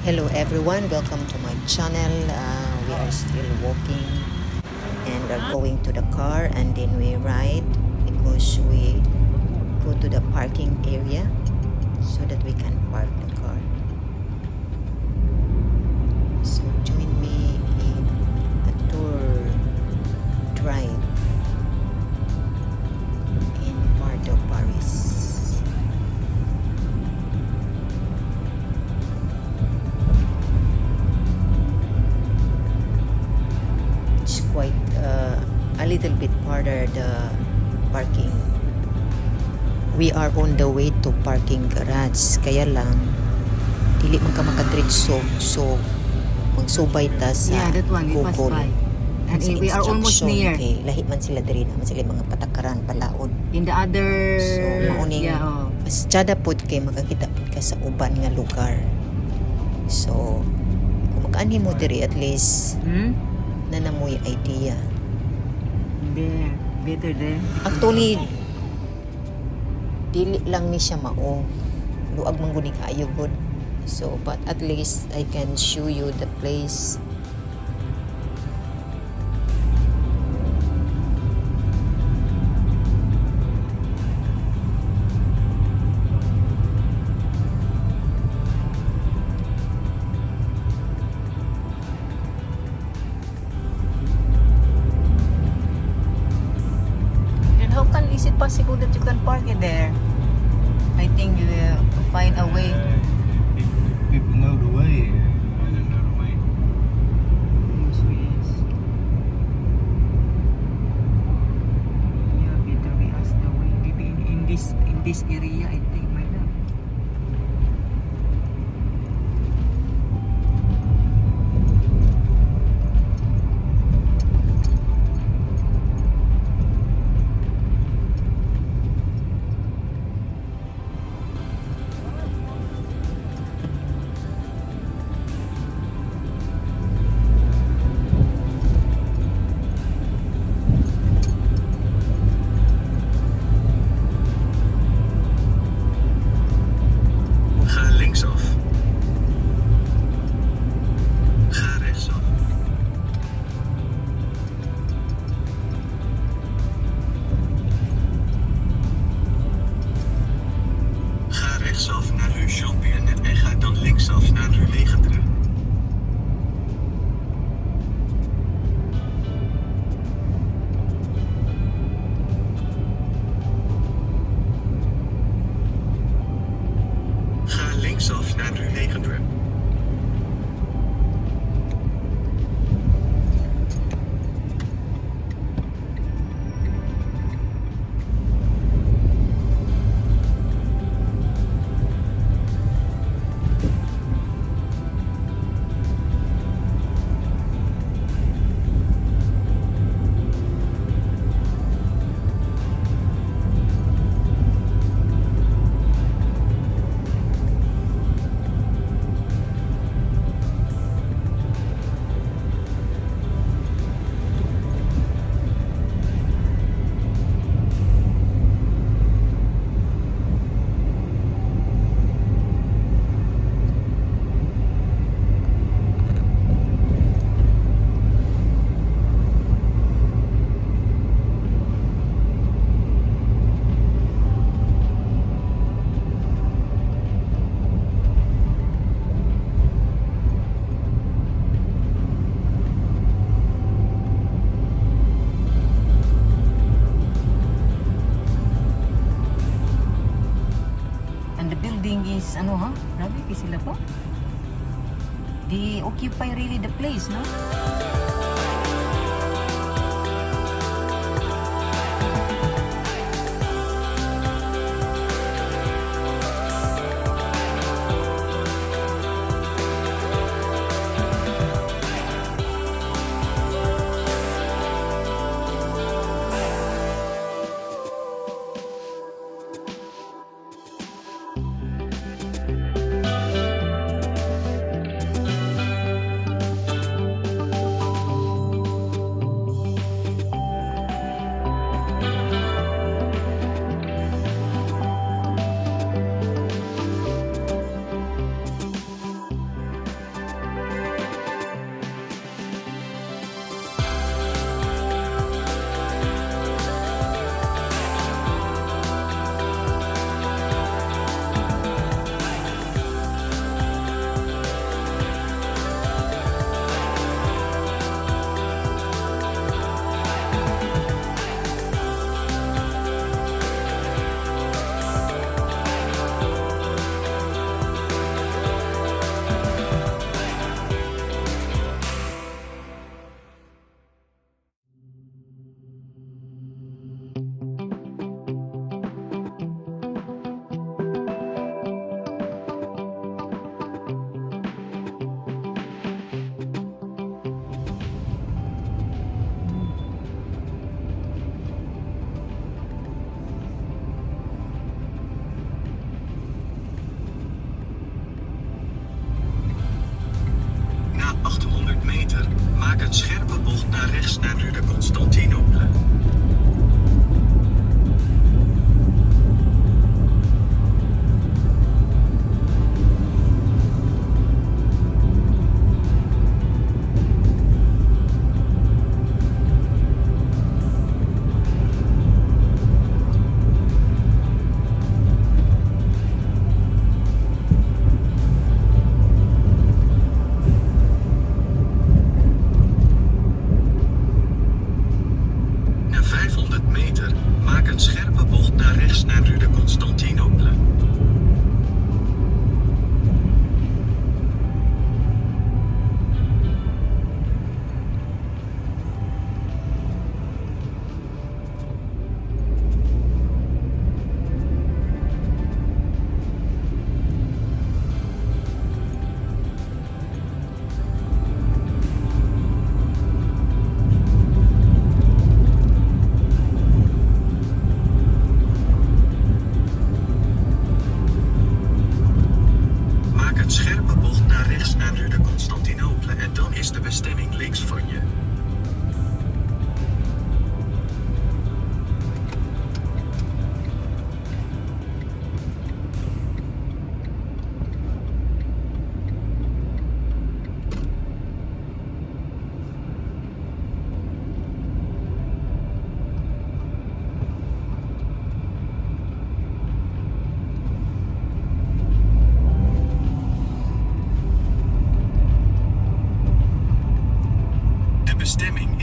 Hello everyone, welcome to my channel. We are still walking and are going to the car, and then we ride because we go to the parking area so that we can park the car. So join me in a tour drive in Pardo, Paris. Quite a little bit farther the parking. We are on the way to parking garage, kaya lang dili man ka makadiretso, so magsubay ta sa that one we passed Google by. And sa we are almost instruction, near. kay lahi man sila diri, naman sila mga patakaran palaod. In the other... So mauning oh. mas tsada pod kay makakita pod ka sa uban nga lugar. So kung makaani mo diri, at least na namoy idea. There. Better there. Actually, dili lang ni siya mao. Luag man gud ni kaayo gud. So, but at least I can show you the place. And how can is it possible that you can park it there? I think you will find a way. People know the way. I don't know the way. Yes. Yeah, better we ask the way. Maybe in this area, I think, my love. Ga linksaf. Ga rechtsaf. Ga rechtsaf naar Rue Championne en ga dan linksaf naar Rue Legendre. Ga linksaf naar Rue Legendre. And the building is, grabe, sila pa. They occupy really the place, no?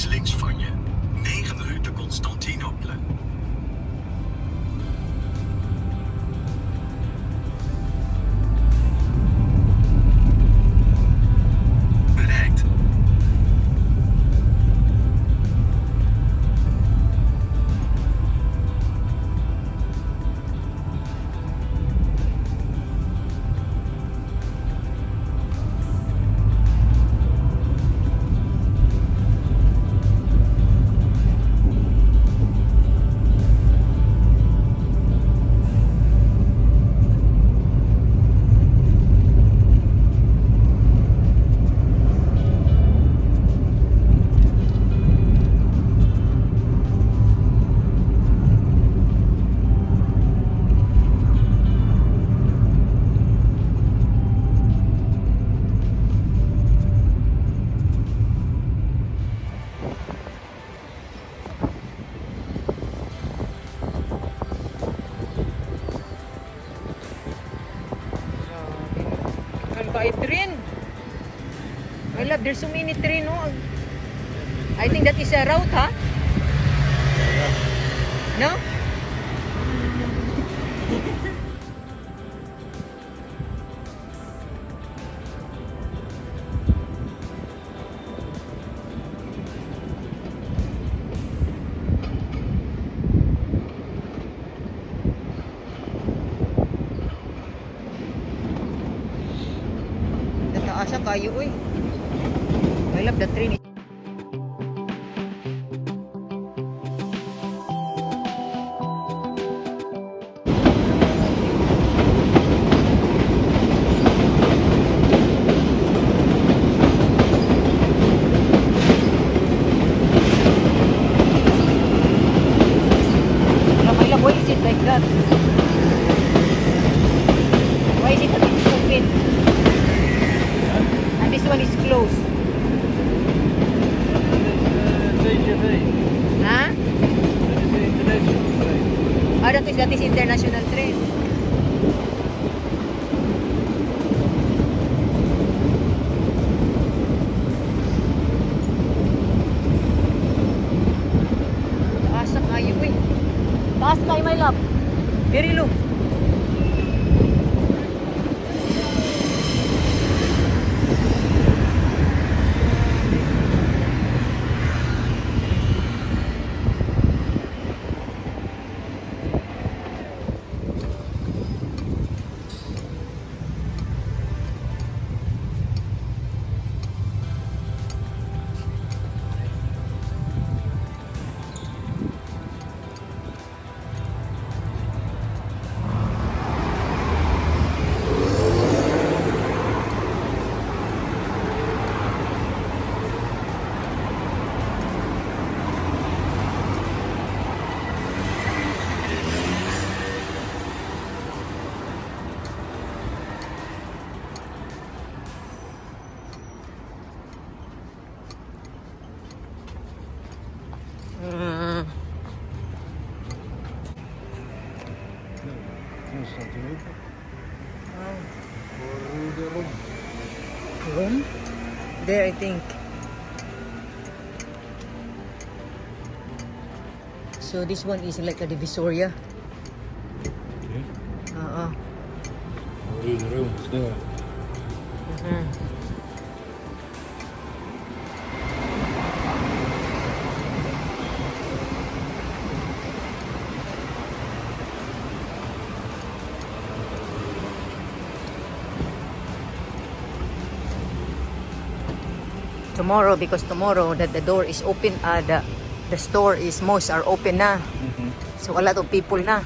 is links van je. 9 minuten Constantinople. Bereikt. Kan ba train? My love, there's so many train, no? I think that is a route, huh? No? Nataasa kayo, uy. I love the train. My love, why is it like that? Why is it that it's open? And this one is closed. TGV. Ha? That is the international train. Ah, that is international train. Taas na kayo, uy. Taas kayo, my love. Very low. Constantinople. Or the Rome. Rome? There, I think. So this one is like a divisoria. Okay. Oo. Or the Rome is there. Mhm. Tomorrow, because tomorrow that the door is open, the store is most are open na. So a lot of people na.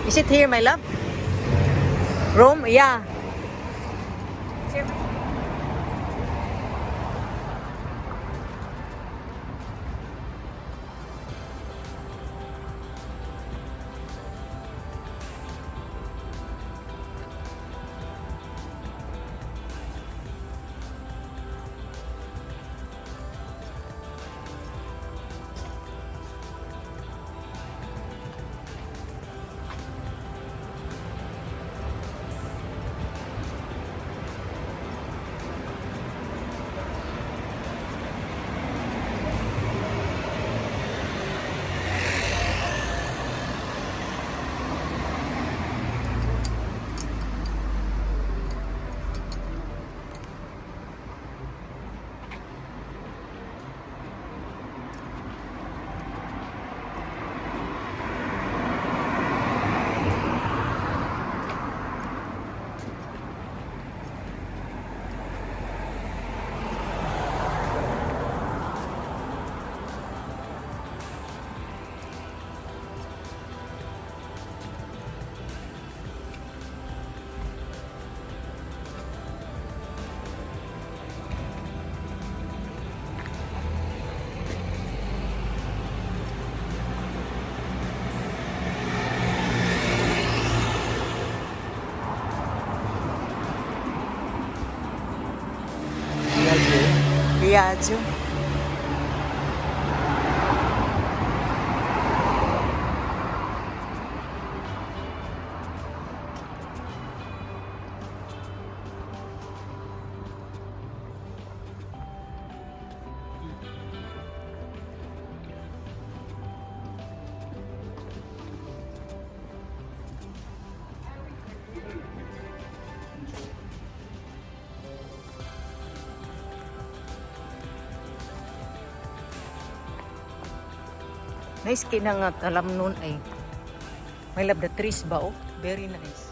Is it here, my love? Rome? Yeah. Riaggio. Nice kina nga alam nun ay may love the trees ba oh? Very nice.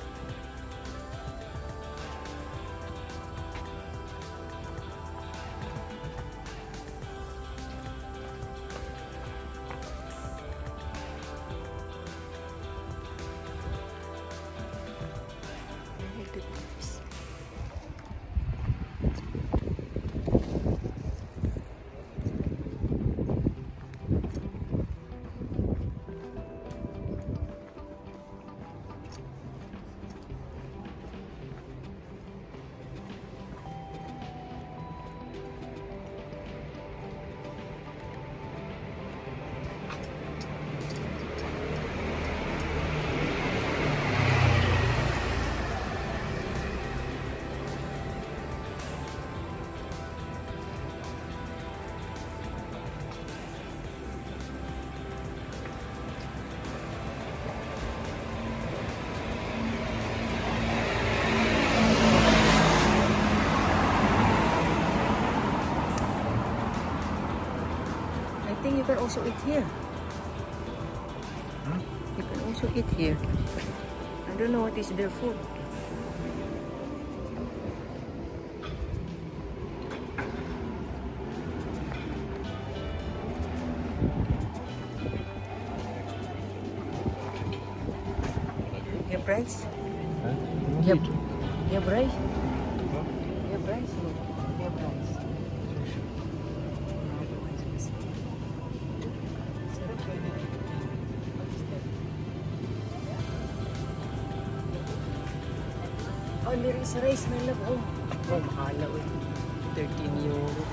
I like the trees. I think you can also eat here. You can also eat here. I don't know what is their food. You have rice? Huh? You have rice? You have rice? You have rice. Oh, there is rice, my love. Oh, mahal eh. 13 euro.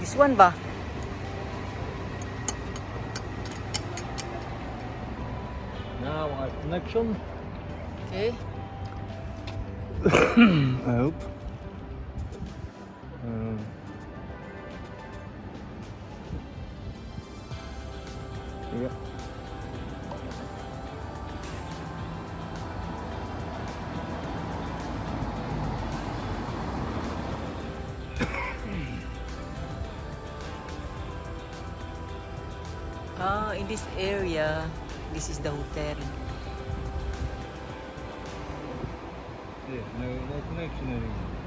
This one ba? Now I have connection. Okay. I hope. Yeah. In this area, this is the hotel. Yeah, no connection anymore.